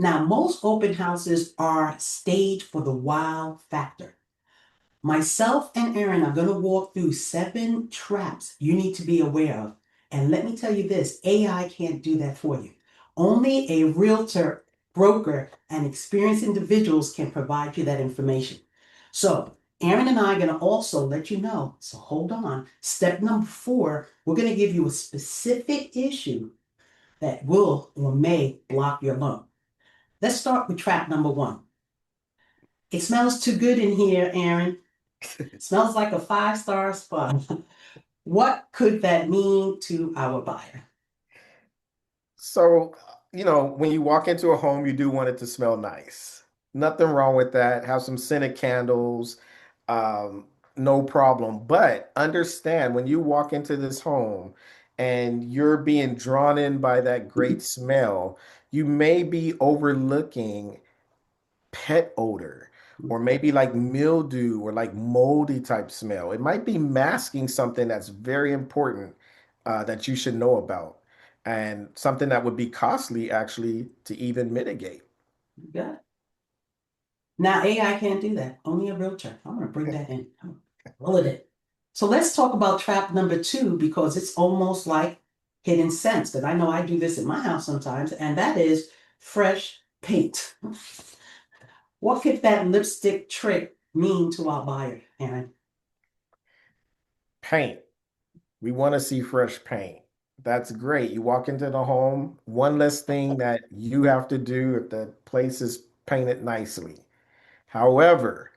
Now, most open houses are staged for the wow factor. Myself and Aaron are going to walk through 7 traps you need to be aware of. And let me tell you this, AI can't do that for you. Only a realtor, broker, and experienced individuals can provide you that information. So, Aaron and I are going to also let you know. So, hold on. Step number 4, we're going to give you a specific issue that will or may block your loan. Let's start with trap number 1. It smells too good in here, Aaron. Smells like a 5-star spot. What could that mean to our buyer? So, when you walk into a home, you do want it to smell nice. Nothing wrong with that. Have some scented candles, um, no problem. But understand when you walk into this home and you're being drawn in by that great smell, you may be overlooking pet odor or maybe like mildew or like moldy type smell. It might be masking something that's very important that you should know about and something that would be costly actually to even mitigate. Yeah. Now, AI can't do that. Only a realtor. I'm going to bring that in. I'm gonna roll it in. So let's talk about trap number 2 because it's almost like hidden sense that I know I do this in my house sometimes, and that is fresh paint. What could that lipstick trick mean to our buyer, Aaron? Paint. We want to see fresh paint. That's great. You walk into the home, one less thing that you have to do if the place is painted nicely. However,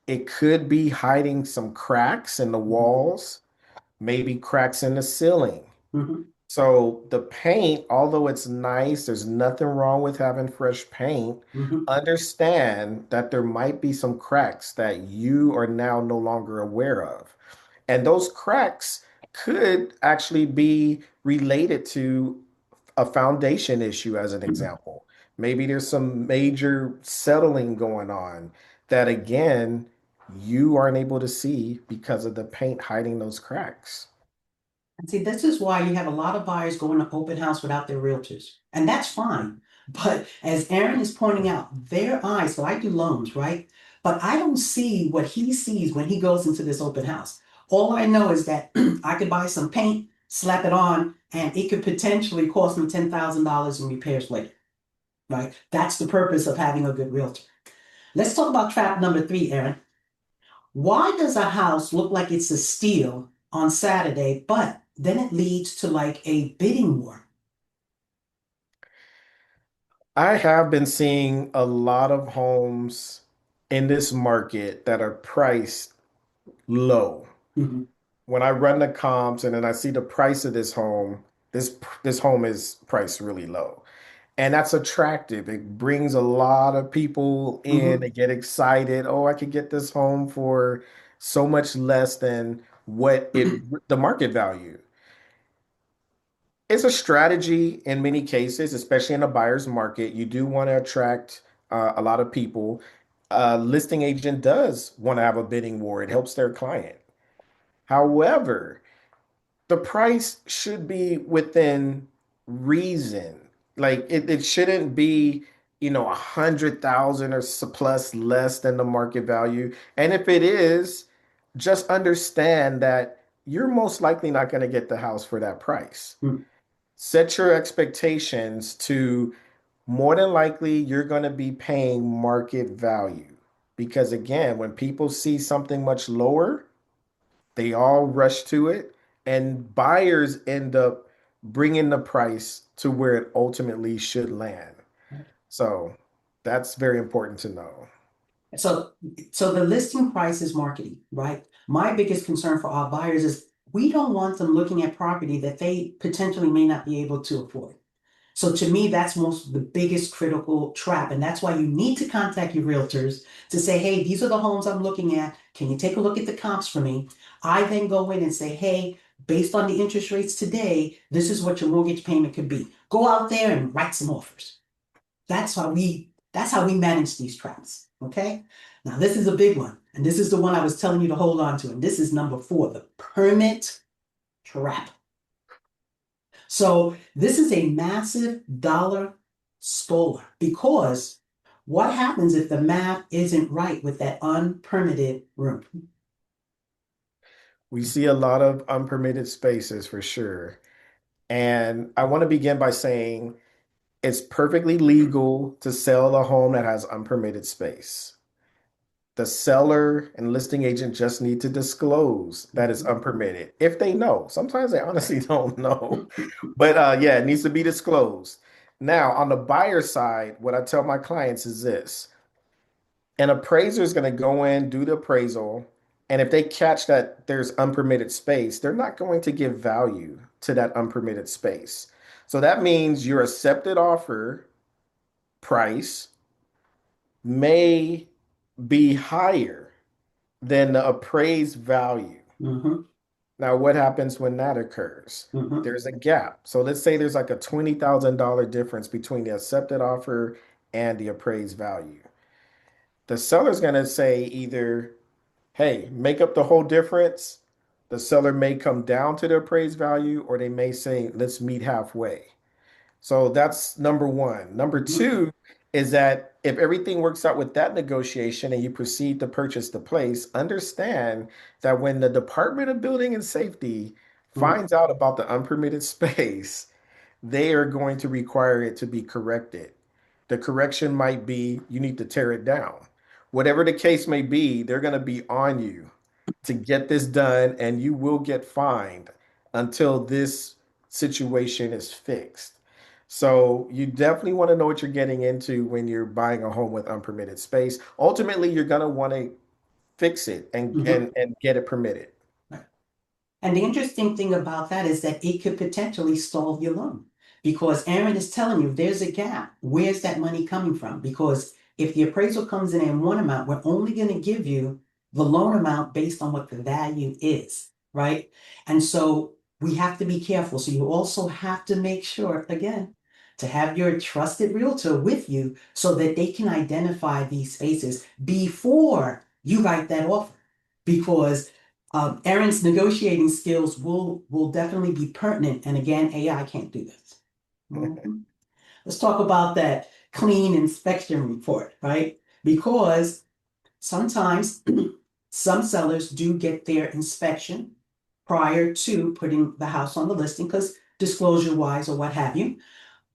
it could be hiding some cracks in the walls, maybe cracks in the ceiling. Mhm. So the paint, although it's nice, there's nothing wrong with having fresh paint. Mhm. Understand that there might be some cracks that you are now no longer aware of. And those cracks could actually be related to a foundation issue, as an Mhm. example. Maybe there's some major settling going on that, again, you aren't able to see because of the paint hiding those cracks. And see, this is why you have a lot of buyers going to open house without their realtors. And that's fine. But as Aaron is pointing out, their eyes, so I do loans, right? But I don't see what he sees when he goes into this open house. All I know is that I could buy some paint, slap it on, and it could potentially cost me $10,000 in repairs later, right? That's the purpose of having a good realtor. Let's talk about trap number 3, Aaron. Why does a house look like it's a steal on Saturday, but then it leads to like a bidding war? I have been seeing a lot of homes in this market that are priced low. Mhm. When I run the comps and then I see the price of this home is priced really low. And that's attractive. It brings a lot of people in. They Mhm. get excited. Oh, I could get this home for so much less than what the market value. It's a strategy in many cases, especially in a buyer's market. You do want to attract a lot of people. A listing agent does want to have a bidding war. It helps their client. However, the price should be within reason. Like it shouldn't be, 100,000 or plus less than the market value. And if it is, just understand that you're most likely not going to get the house for that price. Mhm. Set your expectations to more than likely you're going to be paying market value. Because again, when people see something much lower, they all rush to it, and buyers end up bringing the price to where it ultimately should land. So that's very important to know. So, so the listing price is marketing, right? My biggest concern for our buyers is we don't want them looking at property that they potentially may not be able to afford. So to me, that's most the biggest critical trap. And that's why you need to contact your realtors to say, hey, these are the homes I'm looking at. Can you take a look at the comps for me? I then go in and say, hey, based on the interest rates today, this is what your mortgage payment could be. Go out there and write some offers. That's how we manage these traps. Okay. Now this is a big one. And this is the one I was telling you to hold on to. And this is number 4, the permit trap. So this is a massive dollar Stoller. Because what happens if the math isn't right with that unpermitted room? We see a lot of unpermitted spaces for sure. And I want to begin by saying it's perfectly legal to sell a home that has unpermitted space. The seller and listing agent just need to disclose that it's Mhm. unpermitted if they know. Sometimes they honestly don't know. But yeah, it needs to be disclosed. Now, on the buyer side, what I tell my clients is this. An appraiser is going to go in, do the appraisal, and if they catch that there's unpermitted space, they're not going to give value to that unpermitted space. So that means your accepted offer price may be higher than the appraised value. Mhm. Now, what happens when that occurs? Mhm. There's a gap. So let's say there's like a $20,000 difference between the accepted offer and the appraised value. The seller's going to say either, hey, make up the whole difference. The seller may come down to the appraised value, or they may say, let's meet halfway. So that's number one. Number Mhm. two is that if everything works out with that negotiation and you proceed to purchase the place, understand that when the Department of Building and Safety Mhm. finds out about the unpermitted space, they are going to require it to be corrected. The correction might be you need to tear it down. Whatever the case may be, they're going to be on you to get this done, and you will get fined until this situation is fixed. So you definitely want to know what you're getting into when you're buying a home with unpermitted space. Ultimately, you're going to want to fix it and Mhm. and get it permitted. Right. And the interesting thing about that is that it could potentially stall your loan because Aaron is telling you there's a gap. Where's that money coming from? Because if the appraisal comes in one amount, we're only going to give you the loan amount based on what the value is, right? And so we have to be careful. So you also have to make sure, again, to have your trusted realtor with you so that they can identify these spaces before you write that offer. Because Aaron's negotiating skills will definitely be pertinent. And again, AI can't do this. Mhm. Let's talk about that clean inspection report, right? Because sometimes some sellers do get their inspection prior to putting the house on the listing because disclosure wise or what have you.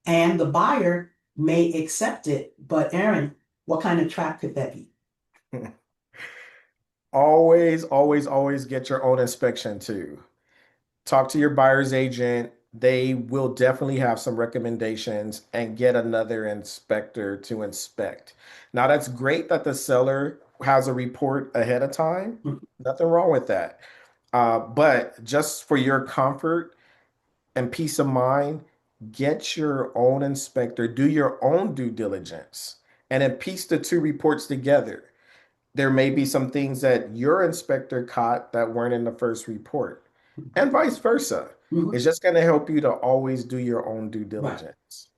And the buyer may accept it. But Aaron, what kind of trap could that be? Always, always, always get your own inspection too. Talk to your buyer's agent. They will definitely have some recommendations and get another inspector to inspect. Now, that's great that the seller has a report ahead of time. Nothing wrong with that. But just for your comfort and peace of mind, get your own inspector, do your own due diligence, and then piece the two reports together. There may be some things that your inspector caught that weren't in the first report, and vice versa. Mhm. It's just going to help you to always do your own due Right. diligence.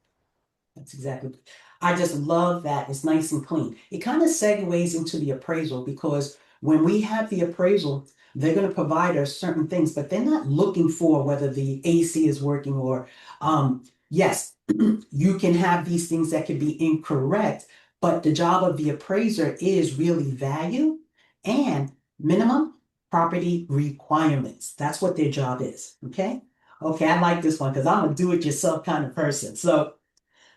That's exactly. I just love that. It's nice and clean. It kind of segues into the appraisal because when we have the appraisal, they're going to provide us certain things, but they're not looking for whether the AC is working or, yes, you can have these things that could be incorrect, but the job of the appraiser is really value and minimum property requirements. That's what their job is. Okay. Okay. I like this one because I'm a do-it-yourself kind of person. So,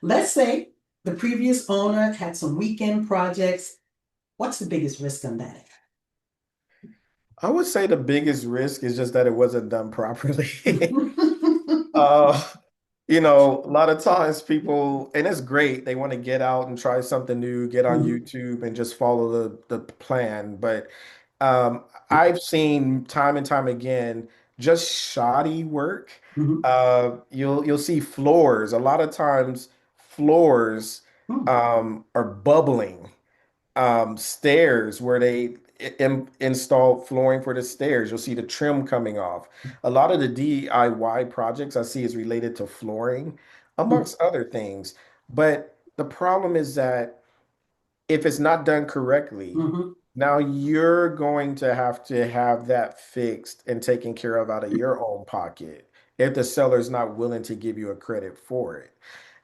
let's say the previous owner had some weekend projects. What's the biggest risk on that? I would say the biggest risk is just that it wasn't done properly. Uh, a lot of times people, and it's great, they want to get out and try something new, get on Mhm. YouTube and just follow the plan. But I've seen time and time again just shoddy work. Mhm. You'll see floors. A lot of times floors Mhm. are bubbling, stairs where they install flooring for the stairs. You'll see the trim coming off. A lot of the DIY projects I see is related to flooring, Mhm. amongst other things. But the problem is that if it's not done correctly, Mhm. now you're going to have that fixed and taken care of out of your own pocket if the seller's not willing to give you a credit for it.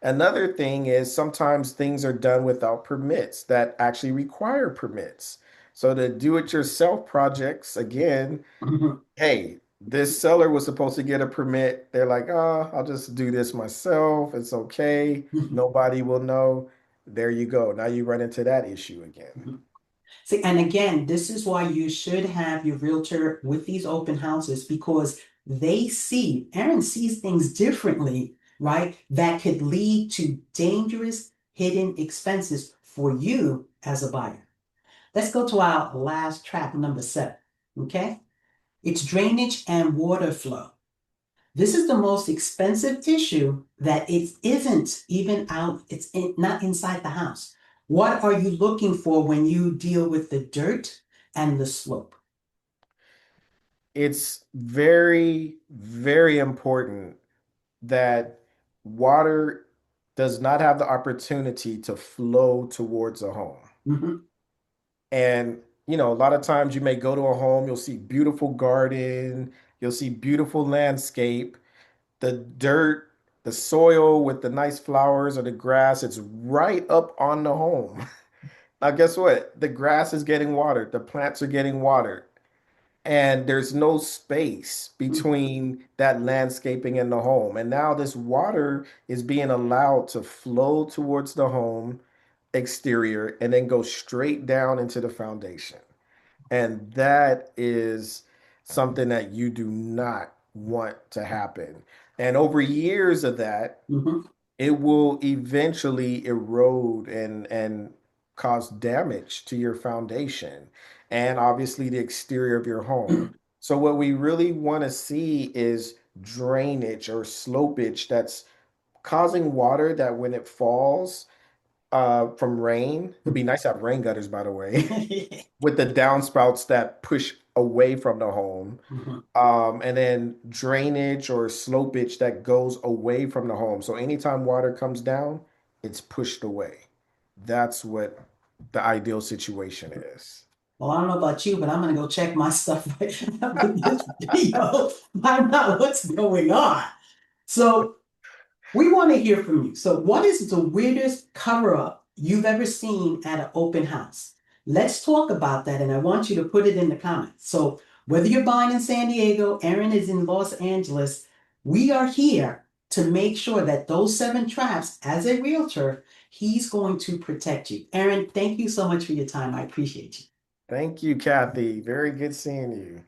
Another thing is sometimes things are done without permits that actually require permits. So the do-it-yourself projects, again, Mhm. hey, this seller was supposed to get a permit. They're like, oh, I'll just do this myself. It's okay. Nobody will know. There you go. Now you run into that issue again. See, and again, this is why you should have your realtor with these open houses because Aaron sees things differently, right? That could lead to dangerous hidden expenses for you as a buyer. Let's go to our last trap, number 7. Okay? It's drainage and water flow. This is the most expensive issue that it isn't even out, not inside the house. What are you looking for when you deal with the dirt and the slope? It's very, very important that water does not have the opportunity to flow towards a home. Mhm, And, a lot of times you may go to a home, you'll see beautiful garden, you'll see beautiful landscape, the dirt, the soil with the nice flowers or the grass, it's right up on the home. Now, guess what? The grass is getting watered, the plants are getting watered, and there's no space mhm, between that landscaping and the home. And now this water is being allowed to flow towards the home exterior and then go straight down into the foundation. And that is something that you do not want to happen. And over years of that, mhm, it will eventually erode and cause damage to your foundation and obviously the exterior of your home. So what we really want to see is drainage or slopage that's causing water that when it falls from rain, it'd be nice to have rain gutters, by the way, mhm. with the downspouts that push away from the home, and then drainage or slopage that goes away from the home. So anytime water comes down, it's pushed away. That's what the ideal situation is. Well, I don't know about you, but I'm gonna go check my stuff right now with this video, find out what's going on. So we want to hear from you. So, what is the weirdest cover up you've ever seen at an open house? Let's talk about that, and I want you to put it in the comments. So, whether you're buying in San Diego, Aaron is in Los Angeles, we are here to make sure that those 7 traps, as a realtor, he's going to protect you. Aaron, thank you so much for your time. I appreciate you. Thank you, Kathy. Very good seeing you.